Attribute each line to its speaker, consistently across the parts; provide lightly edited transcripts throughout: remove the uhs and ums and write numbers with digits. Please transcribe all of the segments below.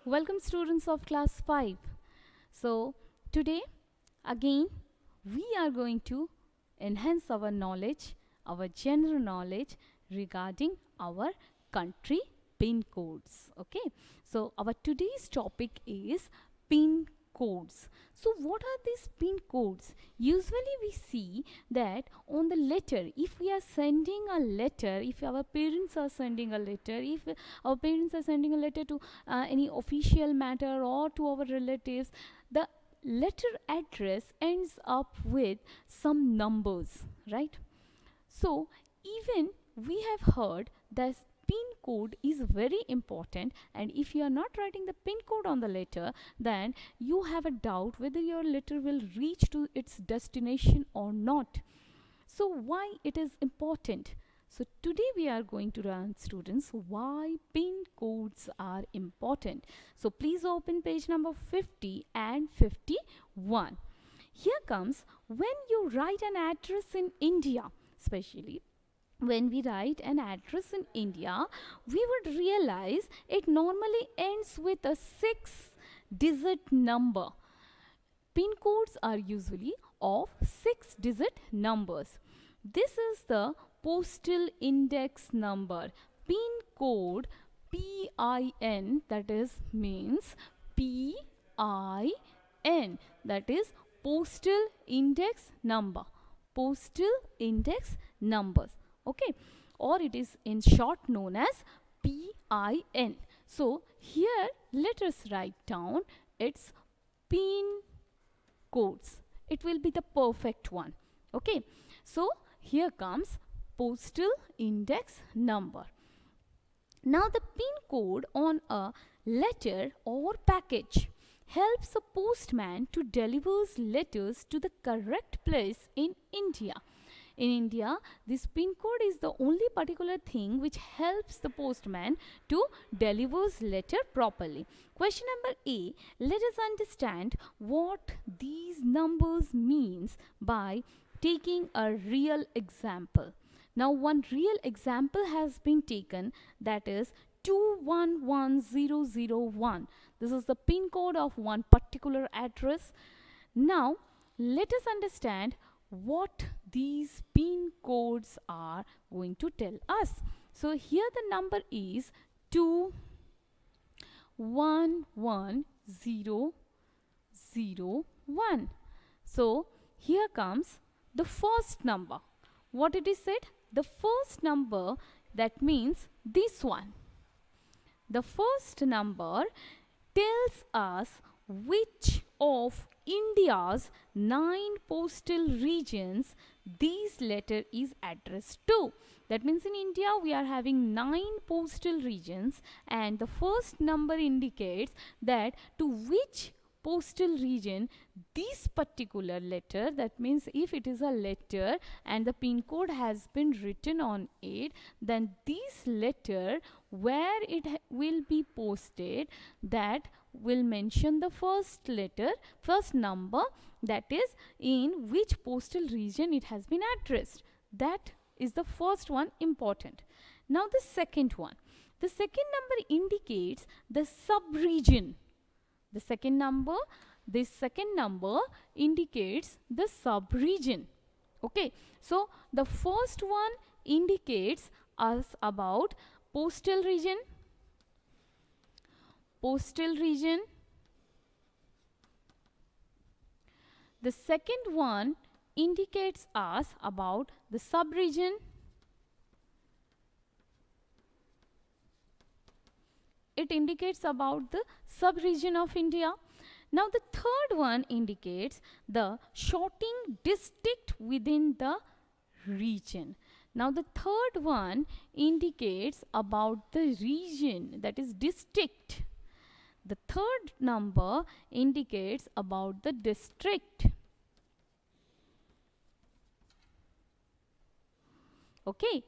Speaker 1: Welcome students of class 5. So today again we are going to enhance our knowledge, our general knowledge regarding our country pin codes. Okay, so our today's topic is pin codes. So what are these pin codes? Usually we see that on the letter, if we are sending a letter, if our parents are sending a letter, if our parents are sending a letter to any official matter or to our relatives, the letter address ends up with some numbers, right? So even we have heard that pin code is very important, and if you are not writing the pin code on the letter, then you have a doubt whether your letter will reach to its destination or not. So why it is important? So today we are going to learn, students, why pin codes are important. So please open page number 50 and 51. Here comes, when you write an address in India, especially when we write an address in India, we would realize it normally ends with a 6-digit number. Pin codes are usually of 6-digit numbers. This is the postal index number. Pin code, PIN, that is means PIN, that is postal index number. Postal index numbers. Okay, or it is in short known as PIN. So here let us write down its pin codes. It will be the perfect one. Okay, so here comes postal index number. Now the pin code on a letter or package helps a postman to deliver letters to the correct place in India. In India, this pin code is the only particular thing which helps the postman to deliver letter properly. Question number A. Let us understand what these numbers means by taking a real example. Now one real example has been taken, that is 211001. This is the pin code of one particular address. Now let us understand what these pin codes are going to tell us. So here the number is 211001. So here comes the first number. What it is said? The first number, that means this one. The first number tells us which of India's 9 postal regions this letter is addressed to. That means in India we are having 9 postal regions, and the first number indicates that to which postal region this particular letter, that means if it is a letter and the pin code has been written on it, then this letter where it will be posted, that will mention the first letter, first number, that is in which postal region it has been addressed. That is the first one, important. Now the second one. The second number indicates the sub-region. The second number, this second number indicates the sub-region. Okay, so the first one indicates us about postal region. Postal region. The second one indicates us about the sub-region. It indicates about the sub-region of India. Now the third one indicates the sorting district within the region. Now the third one indicates about the region, that is district. The third number indicates about the district. Okay.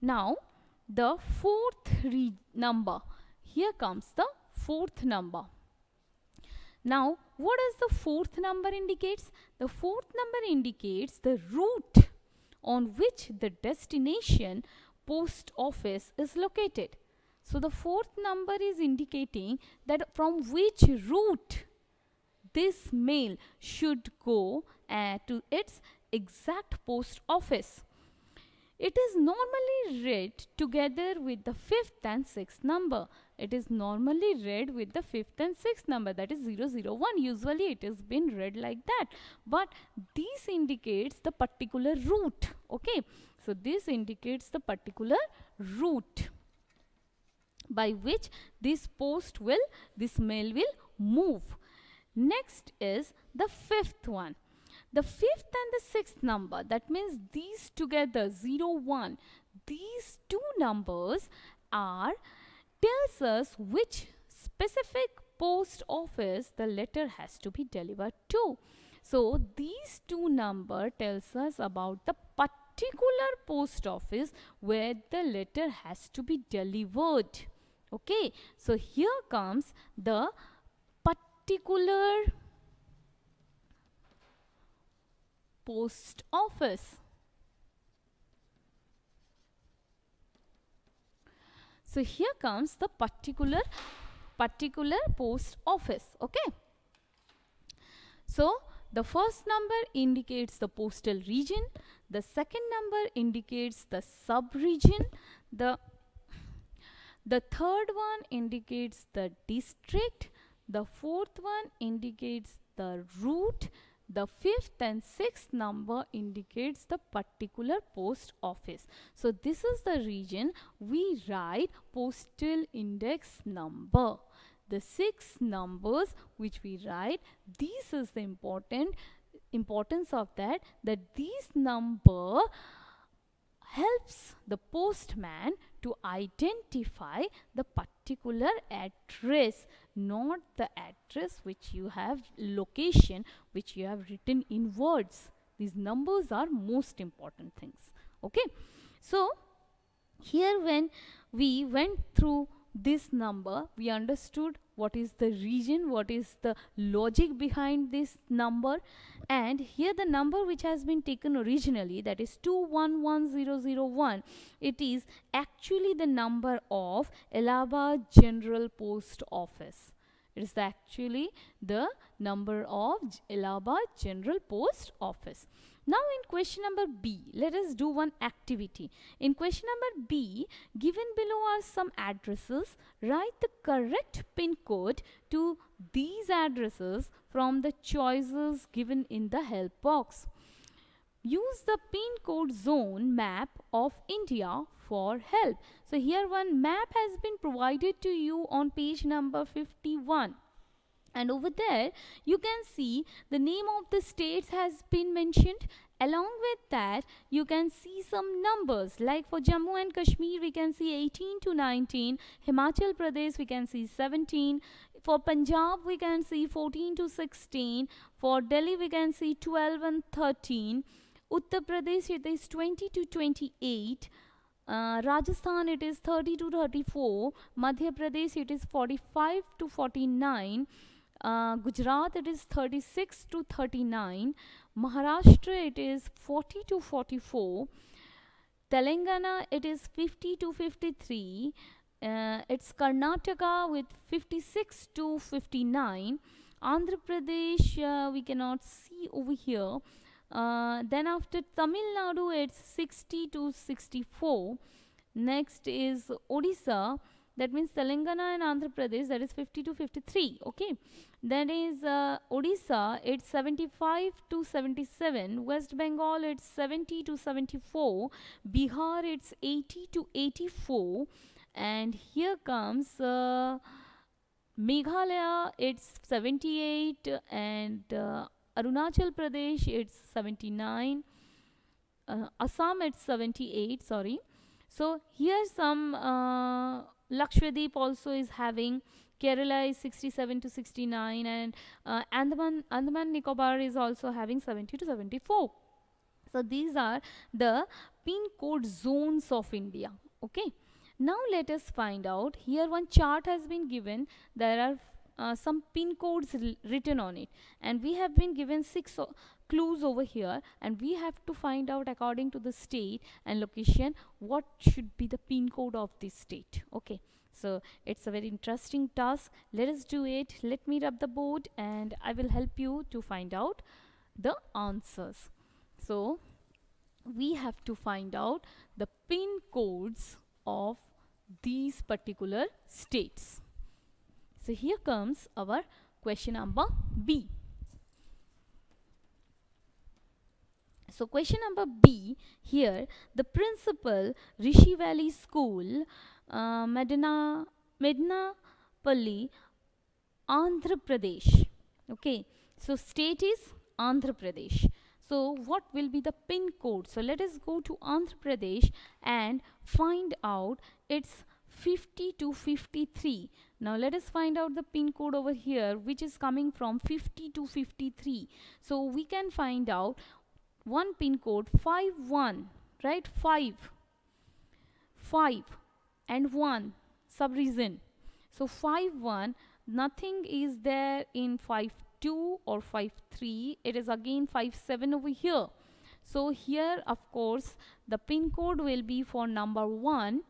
Speaker 1: Now the fourth number. Here comes the fourth number. Now what does the fourth number indicates? The fourth number indicates the route on which the destination post office is located. So the fourth number is indicating that from which route this mail should go to its exact post office. It is normally read together with the fifth and sixth number. It is normally read with the fifth and sixth number, that is 001. Usually it has been read like that. But this indicates the particular route. Okay. So this indicates the particular route by which this mail will move. Next is the fifth one. The fifth and the sixth number, that means these together 01, these two numbers tells us which specific post office the letter has to be delivered to. So these two number tells us about the particular post office where the letter has to be delivered. Okay, so here comes the particular post office. So here comes the particular post office. Okay. So the first number indicates the postal region. The second number indicates the sub-region. The third one indicates the district. The fourth one indicates the route. The fifth and sixth number indicates the particular post office. So this is the region we write postal index number. The 6 numbers which we write, this is the importance of that this number helps the postman to identify the particular address, not the address which you have, location which you have written in words. These numbers are most important things. Okay. So here when we went through this number, we understood what is the region, what is the logic behind this number, and here the number which has been taken originally, that is 211001, it is actually the number of Allahabad General Post Office. It is actually the number of Allahabad General Post Office. Now in question number B, let us do one activity. In question number B, given below are some addresses. Write the correct pin code to these addresses from the choices given in the help box. Use the pin code zone map of India for help. So here one map has been provided to you on page number 51. And over there you can see the name of the states has been mentioned. Along with that you can see some numbers, like for Jammu and Kashmir we can see 18 to 19, Himachal Pradesh we can see 17, for Punjab we can see 14 to 16, for Delhi we can see 12 and 13, Uttar Pradesh it is 20 to 28, Rajasthan it is 30 to 34, Madhya Pradesh it is 45 to 49, Gujarat it is 36 to 39, Maharashtra it is 40 to 44, Telangana it is 50 to 53, it's Karnataka with 56 to 59, Andhra Pradesh we cannot see over here. Then after Tamil Nadu it's 60 to 64. Next is Odisha, that means Telangana and Andhra Pradesh, that is 50 to 53. Okay, that is Odisha it's 75 to 77, West Bengal it's 70 to 74, Bihar it's 80 to 84, and here comes Meghalaya it's 78, and Arunachal Pradesh it's 79, Assam it's 78, sorry. So here some Lakshadweep also is having, Kerala is 67 to 69, and Andaman Nicobar is also having 70 to 74. So these are the pin code zones of India. Okay. Now let us find out. Here one chart has been given. There are some pin codes written on it, and we have been given 6 clues over here, and we have to find out according to the state and location what should be the pin code of this state. Okay, So it's a very interesting task. Let us do it. Let me rub the board and I will help you to find out the answers. So we have to find out the pin codes of these particular states. So here comes our question number B. So question number B here, the principal, Rishi Valley School, Medinapalli, Andhra Pradesh. Okay, so state is Andhra Pradesh. So what will be the pin code? So let us go to Andhra Pradesh and find out its 50 to 53. Now let us find out the pin code over here, which is coming from 50 to 53. So we can find out one pin code 51, right? 5 and 1 sub region. So 5-1, nothing is there in 5-2 or 5-3. It is again 5-7 over here. So here, of course, the pin code will be for number 1,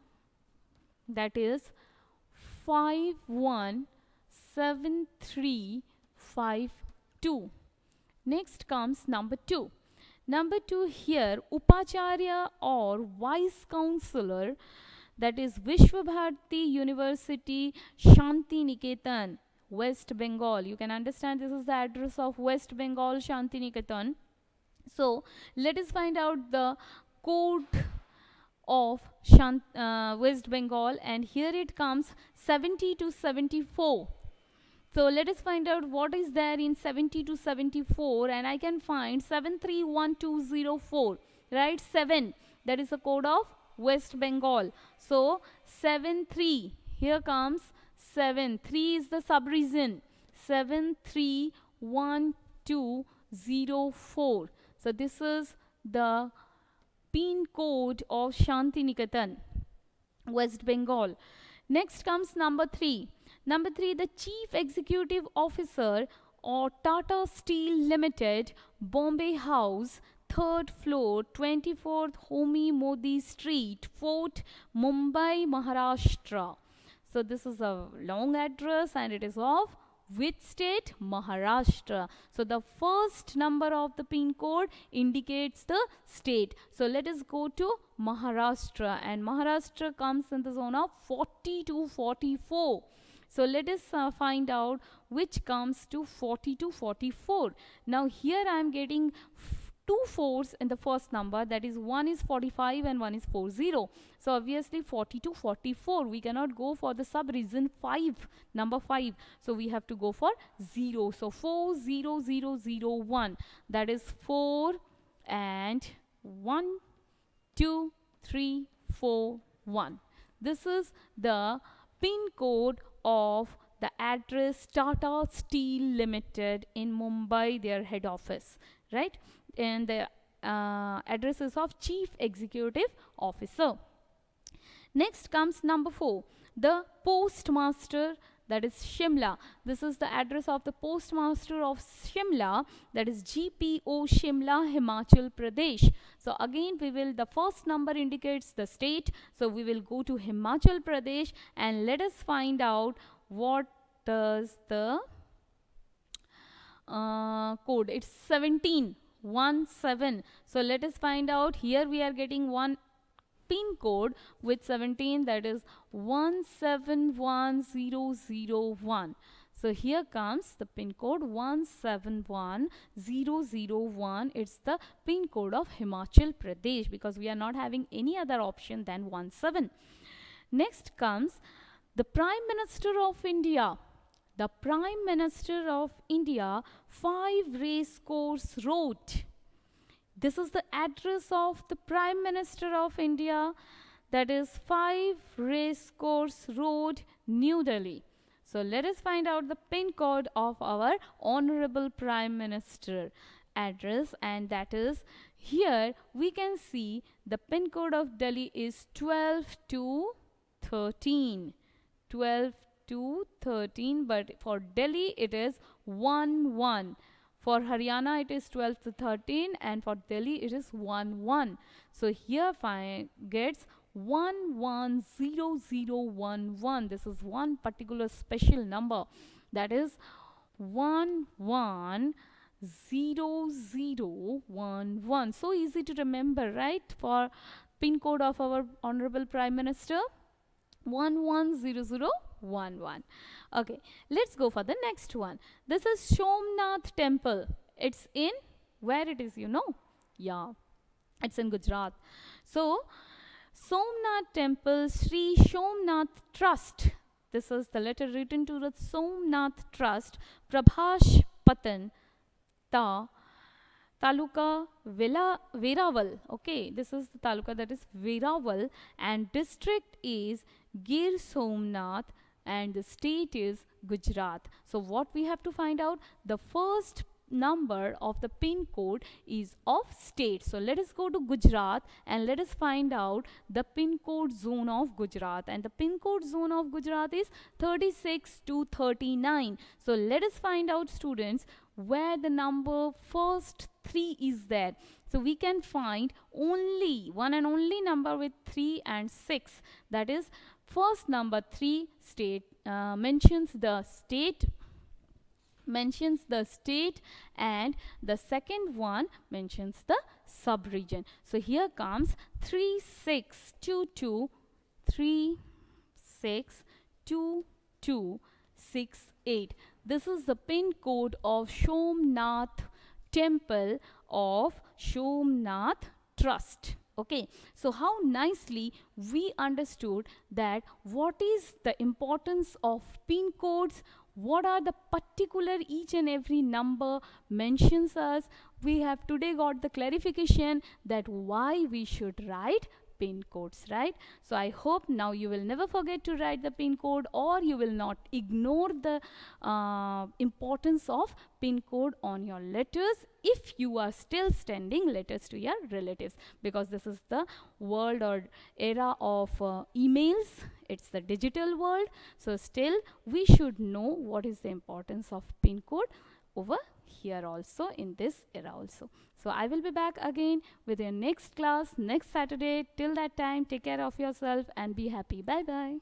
Speaker 1: that is 517352. Next comes number 2. Number 2 here, Upacharya or Vice Chancellor, that is Vishwabharati University, Shanti Niketan, West Bengal. You can understand this is the address of West Bengal, Shanti Niketan. So let us find out the code of West Bengal, and here it comes 70 to 74. So let us find out what is there in 70 to 74, and I can find 731204, right? 7, that is the code of West Bengal. So 73, here comes 7, 3 is the sub-region, 731204. So this is the pin code of Shanti Niketan, West Bengal. Next comes number 3. Number 3, the Chief Executive Officer or Tata Steel Limited, Bombay House, 3rd floor, 24th Homi Modi Street, Fort, Mumbai, Maharashtra. So this is a long address and it is of which state? Maharashtra. So the first number of the pin code indicates the state. So let us go to Maharashtra, and Maharashtra comes in the zone of 40 to 44. So let us find out which comes to 40 to 44. Now here I am getting 2 4s in the first number, that is one is 45 and one is 40. So obviously 40 to 44, we cannot go for the sub-region 5, number 5. So we have to go for 0. So 40001, that is 4 and 1, 2, 3, 4, 1. This is the pin code of the address Tata Steel Limited in Mumbai, their head office, right? And the addresses of Chief Executive Officer. Next comes number 4, the Postmaster, that is Shimla. This is the address of the Postmaster of Shimla, that is GPO Shimla, Himachal Pradesh. So again we will, the first number indicates the state, so we will go to Himachal Pradesh and let us find out what does the code. It's 17. 17. So let us find out. Here we are getting one pin code with 17, that is 171001. So here comes the pin code 171001. It's the pin code of Himachal Pradesh because we are not having any other option than 17. Next comes the Prime Minister of India. The Prime Minister of India, 5 Racecourse Road. This is the address of the Prime Minister of India, that is 5 Racecourse Road, New Delhi. So let us find out the pin code of our Honorable Prime Minister address, and that is, here we can see the pin code of Delhi is 12 to 13. 12 to 13, but for Delhi it is 1-1. For Haryana it is 12 to 13 and for Delhi it is 1-1. So here gets 110011. This is one particular special number, that is 110011. So easy to remember, right? For pin code of our Honorable Prime Minister, 110011. Okay, let's go for the next one. This is Somnath Temple. It's in, where it is, you know? Yeah, it's in Gujarat. So Somnath Temple, Sri Somnath Trust. This is the letter written to the Somnath Trust, Prabhash Patan, Taluka Veraval. Okay, this is the taluka, that is Veraval, and district is Gir Somnath, and the state is Gujarat. So what we have to find out, the first number of the pin code is of state. So let us go to Gujarat and let us find out the pin code zone of Gujarat, and the pin code zone of Gujarat is 36 to 39. So let us find out, students, where the number first 3 is there. So we can find only one and only number with 3 and 6, that is first number 3 state mentions the state, and the second one mentions the sub-region. So here comes 3622 362268. This is the pin code of Somnath Temple of Somnath Trust. Okay, so how nicely we understood that what is the importance of pin codes, what are the particular each and every number mentions us. We have today got the clarification that why we should write pin codes, right? So I hope now you will never forget to write the pin code, or you will not ignore the importance of pin code on your letters if you are still sending letters to your relatives, because this is the world or era of emails. It's the digital world. So still we should know what is the importance of pin code over here also, in this era also. So I will be back again with your next class next Saturday. Till that time, take care of yourself and be happy. Bye bye.